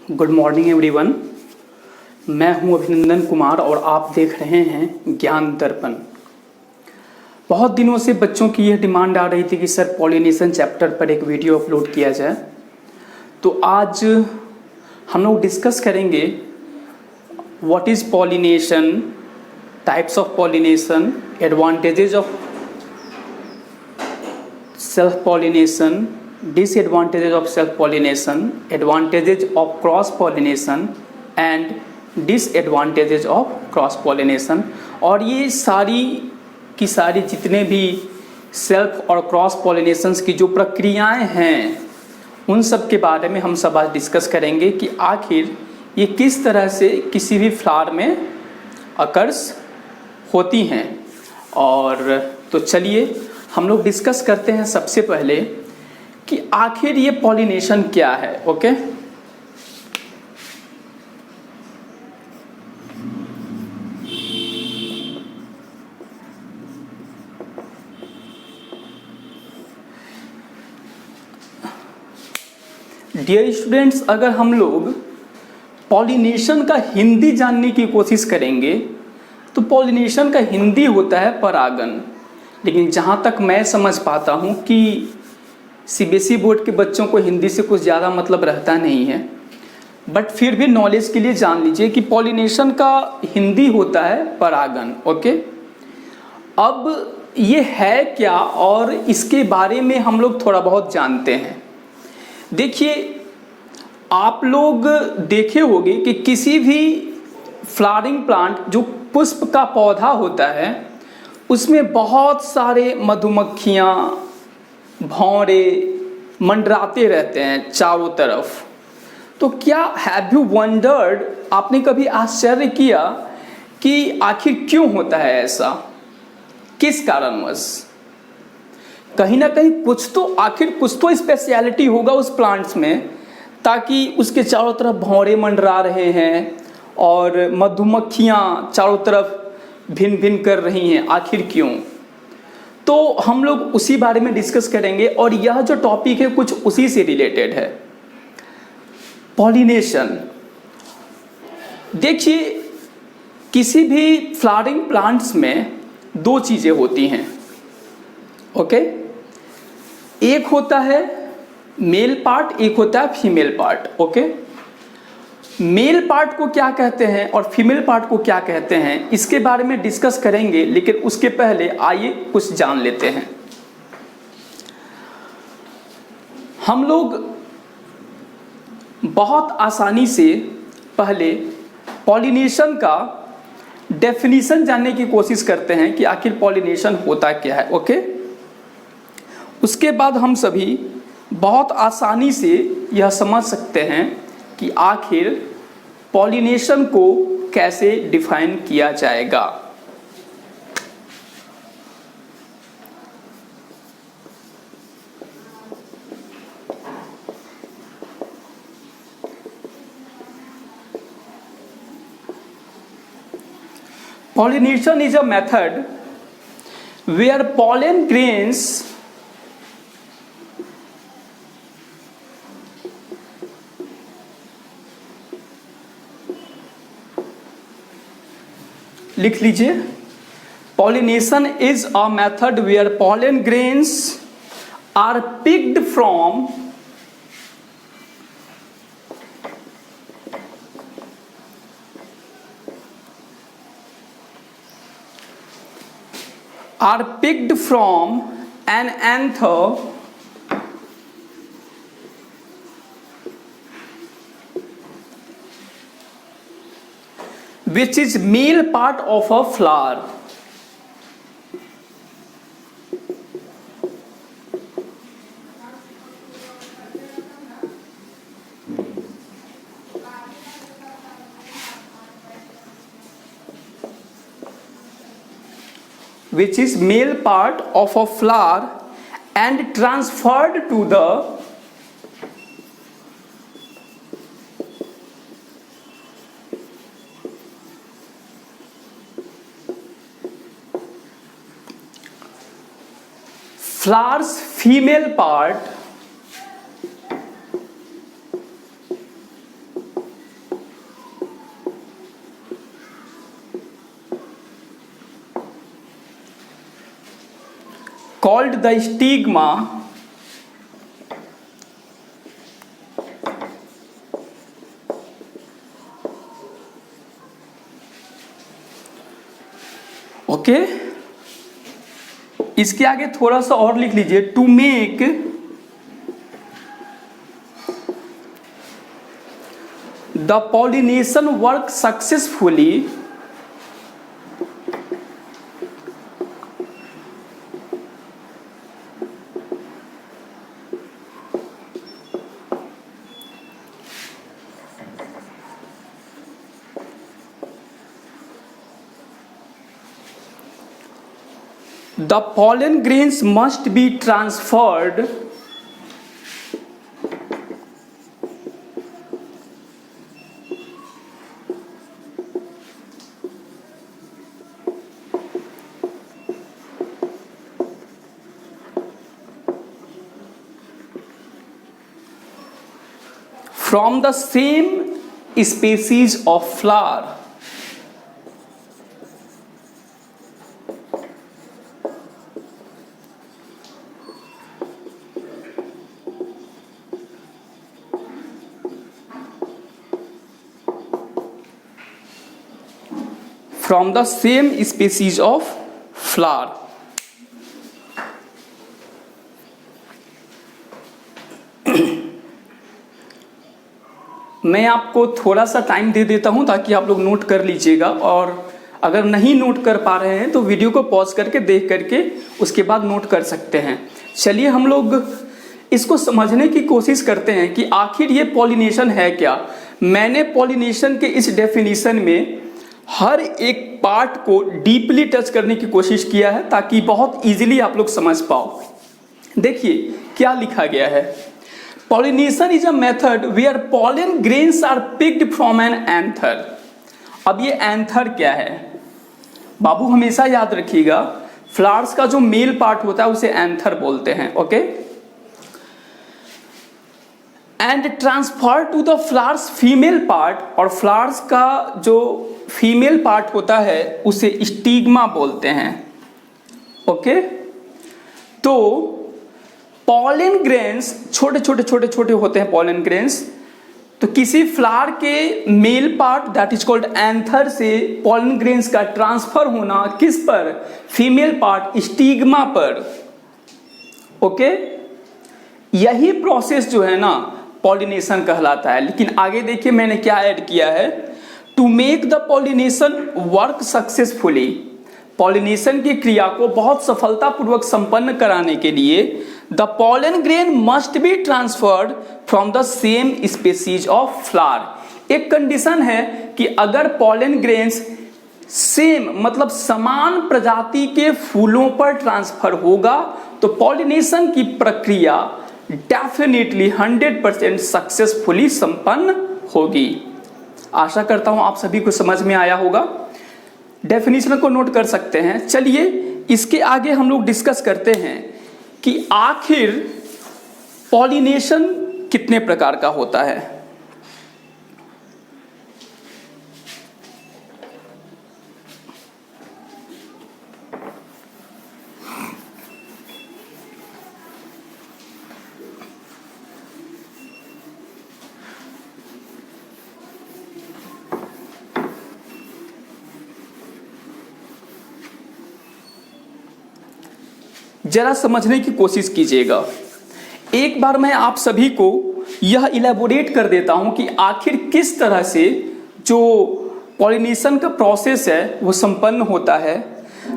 Good morning everyone. मैं हूं अभिनंदन कुमार और आप देख रहे हैं ज्ञान दर्पण। बहुत दिनों से बच्चों की यह डिमांड आ रही थी कि सर पॉलिनेशन चैप्टर पर एक वीडियो अपलोड किया जाए, तो आज हम लोग डिस्कस करेंगे what is pollination, types of pollination, advantages of self pollination, disadvantages of self pollination, advantages of cross pollination and disadvantages of cross pollination। और ये सारी की सारी जितने भी सेल्फ और क्रॉस पॉलिनेशंस की जो प्रक्रियाएं हैं उन सब के बारे में हम सब आज डिस्कस करेंगे कि आखिर ये किस तरह से किसी भी फ्लावर में अकर्स होती हैं। और तो चलिए हम लोग डिस्कस करते हैं सबसे पहले कि आखिर ये पॉलिनेशन क्या है। ओके, डियर स्टूडेंट्स, अगर हम लोग पॉलिनेशन का हिंदी जानने की कोशिश करेंगे तो पॉलिनेशन का हिंदी होता है परागन। लेकिन जहाँ तक मैं समझ पाता हूँ कि सीबीएसई बोर्ड के बच्चों को हिंदी से कुछ ज़्यादा मतलब रहता नहीं है, बट फिर भी नॉलेज के लिए जान लीजिए कि पॉलिनेशन का हिंदी होता है परागन। ओके, अब ये है क्या और इसके बारे में हम लोग थोड़ा बहुत जानते हैं। देखिए, आप लोग देखे होंगे कि किसी भी फ्लावरिंग प्लांट जो पुष्प का पौधा होता है उसमें बहुत सारे मधुमक्खियाँ, भौरे मंडराते रहते हैं चारों तरफ। तो क्या हैव यू वंडर्ड, आपने कभी आश्चर्य किया कि आखिर क्यों होता है ऐसा, किस कारणवश? कहीं ना कहीं कुछ तो स्पेशलिटी होगा उस प्लांट्स में, ताकि उसके चारों तरफ भौरे मंडरा रहे हैं और मधुमक्खियाँ चारों तरफ भिन भिन कर रही हैं। आखिर क्यों? तो हम लोग उसी बारे में डिस्कस करेंगे और यह जो टॉपिक है कुछ उसी से रिलेटेड है, पॉलिनेशन। देखिए, किसी भी फ्लावरिंग प्लांट्स में दो चीज़ें होती हैं। ओके, एक होता है मेल पार्ट, एक होता है female part. Okay, male part को क्या कहते हैं और फीमेल पार्ट को क्या कहते हैं इसके बारे में डिस्कस करेंगे, लेकिन उसके पहले आइए कुछ जान लेते हैं। हम लोग बहुत आसानी से पहले पॉलिनेशन का डेफिनेशन जानने की कोशिश करते हैं कि आखिर पॉलिनेशन होता क्या है। ओके, उसके बाद हम सभी बहुत आसानी से यह समझ सकते हैं कि आखिर पॉलिनेशन को कैसे डिफाइन किया जाएगा। Pollination is a method where pollen grains लिख लीजिए, pollination is a method where pollen grains are picked from an anther which is male part of a flower. Which is male part of a flower and transferred to the flower's female part called the stigma okay इसके आगे थोड़ा सा और लिख लीजिए, to make the pollination work successfully the pollen grains must be transferred from the same species of flower from the same species of flower. मैं आपको थोड़ा सा टाइम दे देता हूं ताकि आप लोग नोट कर लीजिएगा, और अगर नहीं नोट कर पा रहे हैं तो वीडियो को पॉज करके देख करके उसके बाद नोट कर सकते हैं। चलिए हम लोग इसको समझने की कोशिश करते हैं कि आखिर ये पॉलिनेशन है क्या। मैंने पॉलिनेशन के इस डेफिनेशन में हर एक पार्ट को डीपली टच करने की कोशिश किया है ताकि बहुत इजीली आप लोग समझ पाओ। देखिए क्या लिखा गया है, pollination is a method where pollen grains are picked from an anther. अब ये एंथर क्या है बाबू, हमेशा याद रखिएगा, फ्लावर्स का जो मेल पार्ट होता है उसे एंथर बोलते हैं, okay. And transfer to the flower's female part, और फ्लावर्स का जो फीमेल पार्ट होता है उसे स्टिग्मा बोलते हैं, ओके। तो पॉलन ग्रेन्स छोटे छोटे छोटे छोटे होते हैं पॉलन ग्रेन्स, तो किसी फ्लावर के male part that is called anther से पॉलन ग्रेन्स का ट्रांसफर होना किस पर, फीमेल पार्ट स्टिग्मा पर, ओके। यही प्रोसेस जो है ना पॉलिनेशन कहलाता है। लेकिन आगे देखिए मैंने क्या ऐड किया है, to make the pollination work successfully, पॉलिनेशन की क्रिया को बहुत सफलतापूर्वक संपन्न कराने के लिए the pollen grain must be transferred from the same species of flower. एक कंडीशन है कि अगर पॉलन ग्रेन्स सेम मतलब समान प्रजाति के फूलों पर ट्रांसफर होगा तो पॉलिनेशन की प्रक्रिया डेफिनेटली 100% सक्सेसफुली संपन्न होगी। आशा करता हूं आप सभी को समझ में आया होगा। डेफिनेशन को नोट कर सकते हैं। चलिए इसके आगे हम लोग डिस्कस करते हैं कि आखिर पॉलिनेशन कितने प्रकार का होता है। जरा समझने की कोशिश कीजिएगा। एक बार मैं आप सभी को यह इलेबोरेट कर देता हूं कि आखिर किस तरह से जो पॉलिनेशन का प्रोसेस है वो संपन्न होता है।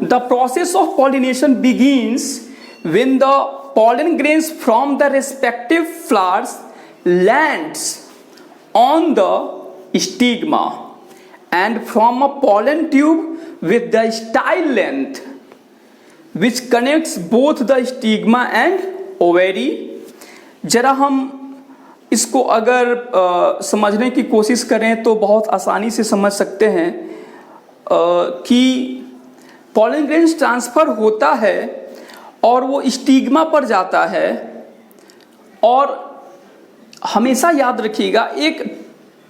The process of pollination begins when the pollen grains from the respective flowers lands on the stigma and from a pollen tube with the style length which connects both the stigma and ovary। जरा हम इसको अगर समझने की कोशिश करें तो बहुत आसानी से समझ सकते हैं कि पॉलन ग्रेन्स ट्रांसफर होता है और वो स्टिग्मा पर जाता है, और हमेशा याद रखिएगा एक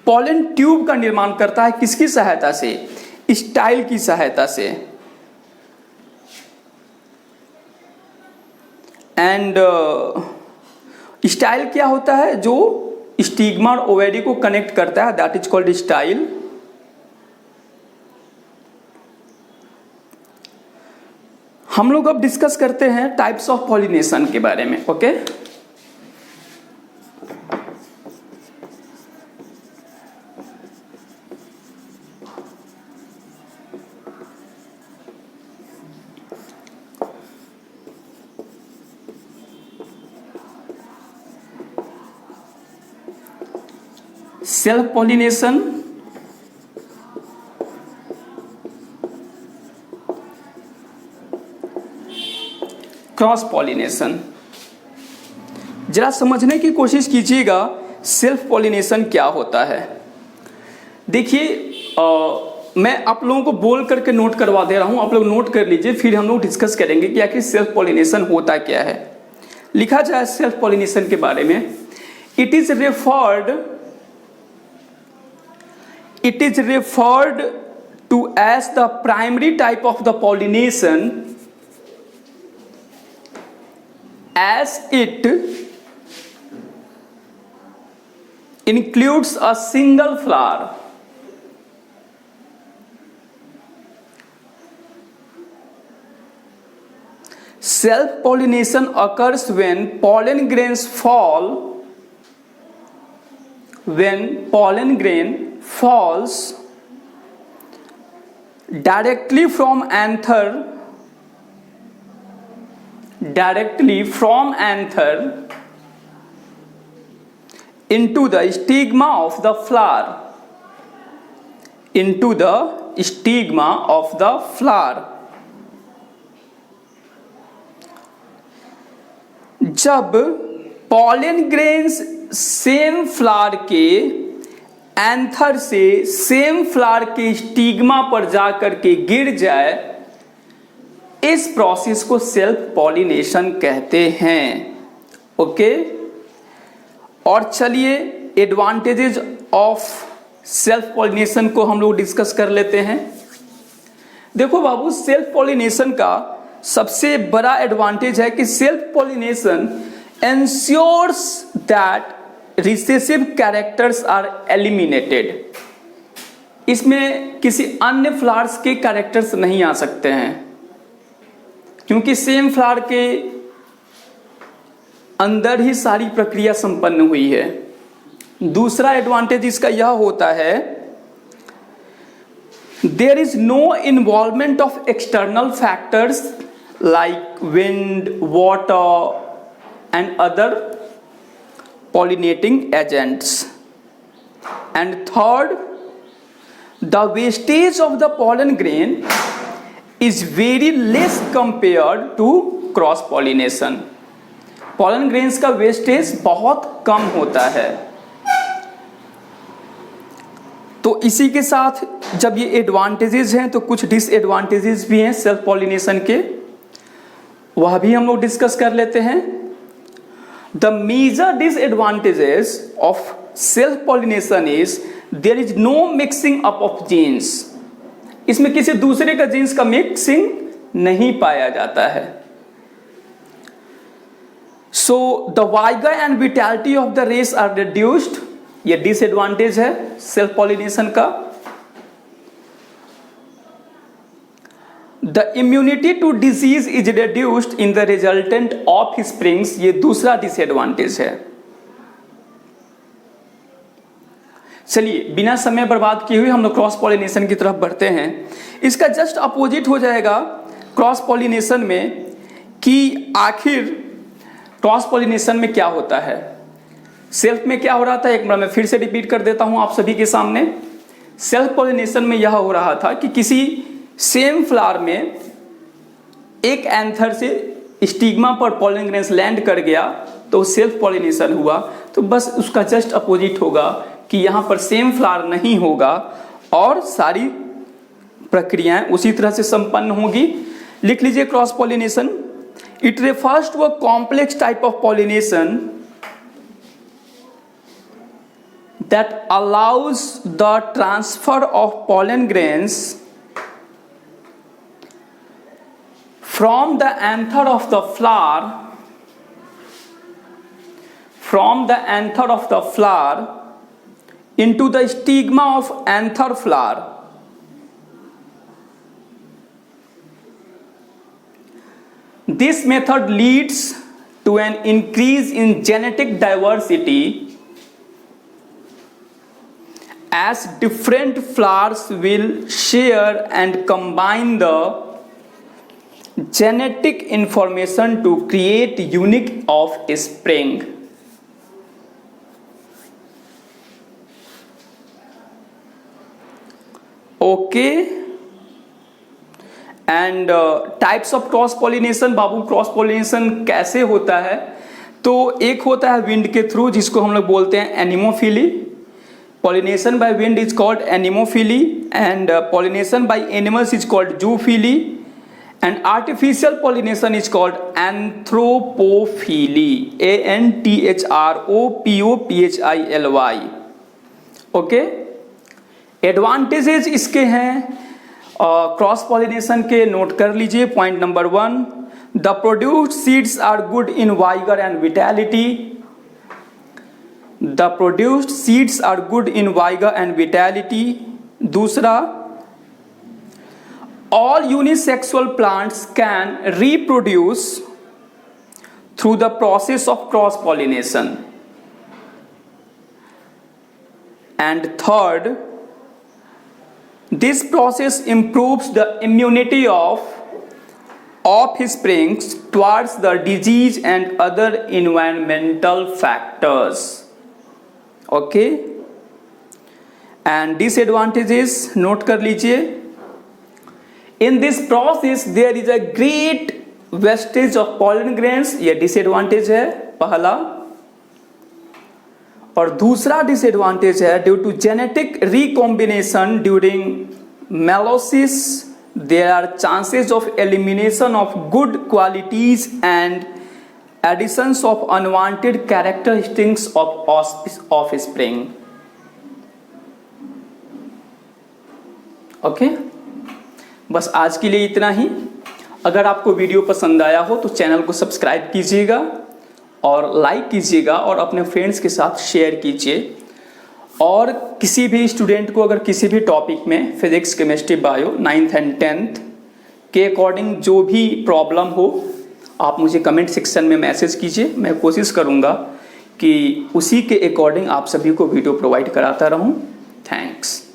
पॉलन ट्यूब का निर्माण करता है किसकी सहायता से, स्टाइल की सहायता से। एंड स्टाइल क्या होता है? जो स्टिग्मा और ओवेरी को कनेक्ट करता है, दैट इज कॉल्ड स्टाइल। हम लोग अब डिस्कस करते हैं टाइप्स ऑफ पॉलिनेशन के बारे में। Okay self pollination, cross pollination. जरा समझने की कोशिश कीजिएगा सेल्फ पॉलिनेशन क्या होता है। देखिए मैं आप लोगों को बोल करके नोट करवा दे रहा हूं, आप लोग नोट कर लीजिए, फिर हम लोग डिस्कस करेंगे कि आखिर सेल्फ पॉलिनेशन होता क्या है। लिखा जाए सेल्फ पॉलिनेशन के बारे में, it is referred to as the primary type of the pollination as it includes a single flower. Self-pollination occurs when pollen grain falls directly from anther into the stigma of the flower. जब pollen grains same flower के anther से same flower के stigma पर जाकर के गिर जाए, इस प्रोसेस को सेल्फ पॉलिनेशन कहते हैं। ओके और चलिए एडवांटेजेस ऑफ सेल्फ पॉलिनेशन को हम लोग डिस्कस कर लेते हैं। देखो बाबू, सेल्फ पॉलिनेशन का सबसे बड़ा एडवांटेज है कि self pollination ensures that recessive characters are eliminated. इसमें किसी अन्य फ्लावर्स के कैरेक्टर्स नहीं आ सकते हैं, क्योंकि सेम फ्लावर के अंदर ही सारी प्रक्रिया संपन्न हुई है। दूसरा एडवांटेज इसका यह होता है, there is no involvement of external factors like wind, water and other pollinating agents. And third, the wastage of the pollen grain is very less compared to cross pollination. pollen grains का wastage बहुत कम होता है। तो इसी के साथ जब ये एडवांटेजेस हैं तो कुछ डिसएडवांटेजेस भी हैं सेल्फ पॉलिनेशन के, वह भी हम लोग डिस्कस कर लेते हैं। The major disadvantages of self-pollination is there is no mixing up of genes. इसमें किसी दूसरे का जीन्स का मिक्सिंग नहीं पाया जाता है। So the vigor and vitality of the race are reduced. ये डिसएडवांटेज है सेल्फ पॉलिनेशन का। The immunity to disease is reduced in the resultant offsprings. ये दूसरा डिसएडवांटेज है। चलिए बिना समय बर्बाद किए हुए हम लोग क्रॉस पॉलिनेशन की तरफ बढ़ते हैं। इसका जस्ट अपोजिट हो जाएगा क्रॉस पॉलिनेशन में कि आखिर क्रॉस पॉलिनेशन में क्या होता है, सेल्फ में क्या हो रहा था। एक बार मैं फिर से रिपीट कर देता हूं आप सभी के सामने। सेल्फ पॉलिनेशन में यह हो रहा था कि किसी सेम फ्लावर में एक एंथर से स्टिग्मा पर पॉलन ग्रेन्स लैंड कर गया तो सेल्फ पॉलिनेशन हुआ। तो बस उसका जस्ट अपोजिट होगा कि यहाँ पर सेम फ्लावर नहीं होगा और सारी प्रक्रियाएं उसी तरह से संपन्न होगी। लिख लीजिए cross pollination, it refers to a complex type of pollination that allows the transfer of pollen grains from the anther of the flower from the anther of the flower into the stigma of anther flower. This method leads to an increase in genetic diversity as different flowers will share and combine the genetic information to create unique offspring. Okay, and types of cross pollination. Babu cross pollination कैसे होता है? तो एक होता है wind के through, जिसको हम लोग बोलते हैं anemophily. Pollination by wind is called anemophily, and pollination by animals is called zoophily, and artificial pollination is called anthropophily, ANTHROPOPHILY। Okay, advantages इसके हैं क्रॉस पॉलिनेशन के, नोट कर लीजिए। Point number 1, the produced seeds are good in vigour and vitality. The produced seeds are good in vigour and vitality. दूसरा, all unisexual plants can reproduce through the process of cross pollination. And third, this process improves the immunity of offsprings towards the disease and other environmental factors. Okay, and disadvantages note कर लीजिए। In this process there is a great wastage of pollen grains, ये disadvantage है पहला। और दूसरा disadvantage है, due to genetic recombination during meiosis there are chances of elimination of good qualities and additions of unwanted characteristics of spring. Okay, बस आज के लिए इतना ही। अगर आपको वीडियो पसंद आया हो तो चैनल को सब्सक्राइब कीजिएगा और लाइक कीजिएगा और अपने फ्रेंड्स के साथ शेयर कीजिए। और किसी भी स्टूडेंट को अगर किसी भी टॉपिक में physics, chemistry, bio 9th and 10th के अकॉर्डिंग जो भी प्रॉब्लम हो, आप मुझे कमेंट सेक्शन में मैसेज कीजिए। मैं कोशिश करूँगा कि उसी के अकॉर्डिंग आप सभी को वीडियो प्रोवाइड कराता रहूँ। थैंक्स।